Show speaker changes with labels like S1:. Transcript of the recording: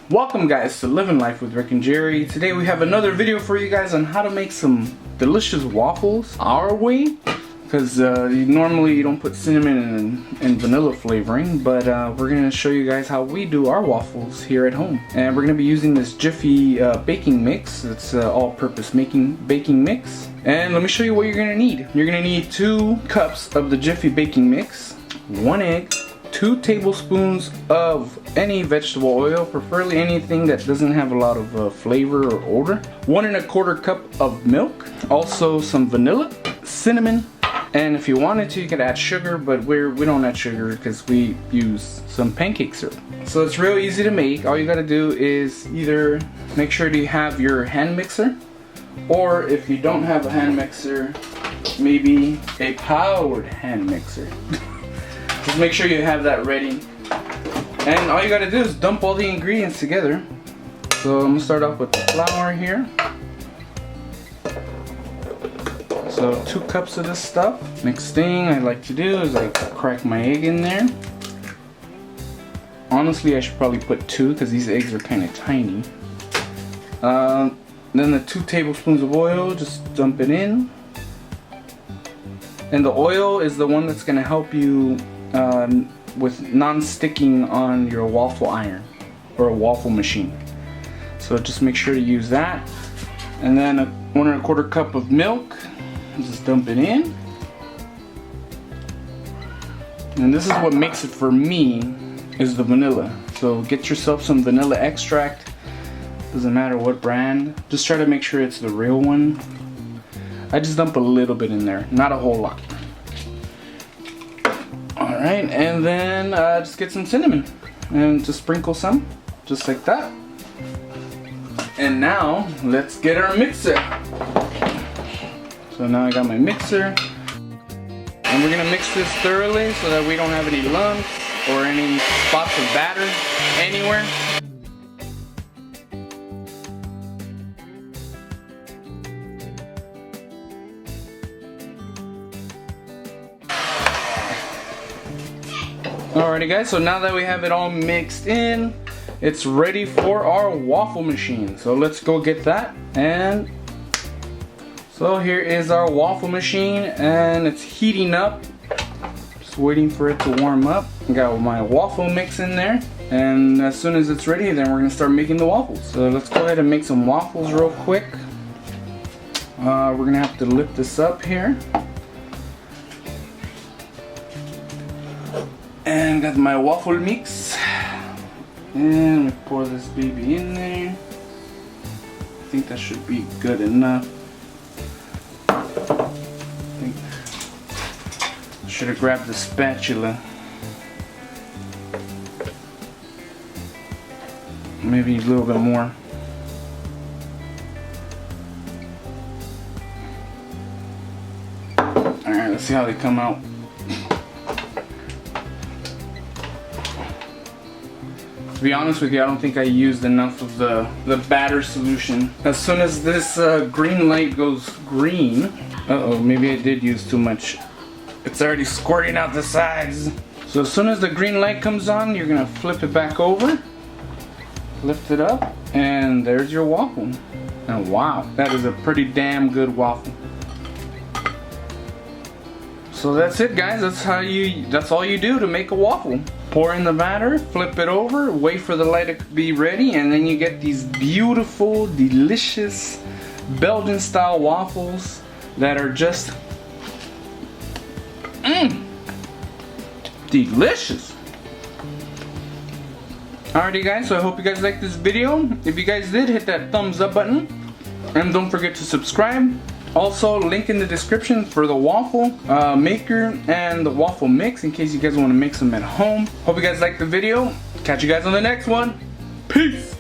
S1: Welcome guys to Living Life with Rick and Jerry. Today we have another video for you guys on how to make some delicious waffles our way. Because normally you don't put cinnamon and vanilla flavoring, but we're going to show you guys how we do our waffles here at home. And we're going to be using this Jiffy baking mix. It's all-purpose baking mix. And let me show you what you're going to need. You're going to need 2 cups of the Jiffy baking mix, 1 egg, 2 tablespoons of any vegetable oil, preferably anything that doesn't have a lot of flavor or odor, 1 1/4 cup of milk, also some vanilla, cinnamon, and if you wanted to you could add sugar, but we don't add sugar because we use some pancake syrup. So it's real easy to make. All you gotta do is either make sure you have your hand mixer, or if you don't have a hand mixer, maybe a powered hand mixer. Just make sure you have that ready. And all you gotta do is dump all the ingredients together. So I'm gonna start off with the flour here. So 2 cups of this stuff. Next thing I like to do is I crack my egg in there. Honestly, I should probably put 2 because these eggs are kind of tiny. Then the 2 tablespoons of oil, just dump it in. And the oil is the one that's gonna help you with non-sticking on your waffle iron or a waffle machine. So just make sure to use that. And then a 1 1/4 cup of milk. Just dump it in. And this is what makes it for me, is the vanilla. So get yourself some vanilla extract. Doesn't matter what brand. Just try to make sure it's the real one. I just dump a little bit in there, not a whole lot. Alright, and then just get some cinnamon and just sprinkle some, just like that. And now let's get our mixer. So now I got my mixer, and we're gonna mix this thoroughly so that we don't have any lumps or any spots of batter anywhere. Alrighty guys, so now that we have it all mixed in, it's ready for our waffle machine. So let's go get that. And so here is our waffle machine, and it's heating up. Just waiting for it to warm up. I got my waffle mix in there, and as soon as it's ready, then we're gonna start making the waffles. So let's go ahead and make some waffles real quick. We're gonna have to lift this up here. And got my waffle mix, and we pour this baby in there. I think that should be good enough. I should have grabbed the spatula. Maybe a little bit more. Alright, let's see how they come out. To be honest with you, I don't think I used enough of the batter solution. As soon as this green light goes green, maybe I did use too much. It's already squirting out the sides. So as soon as the green light comes on, you're gonna flip it back over, lift it up, and there's your waffle. And wow, that is a pretty damn good waffle. So that's it guys, that's all you do to make a waffle. Pour in the batter, flip it over, wait for the light to be ready, and then you get these beautiful, delicious Belgian style waffles that are just delicious. Alrighty guys, so I hope you guys liked this video. If you guys did, hit that thumbs up button, and don't forget to subscribe. Also, link in the description for the waffle maker and the waffle mix in case you guys want to make some at home. Hope you guys liked the video. Catch you guys on the next one. Peace!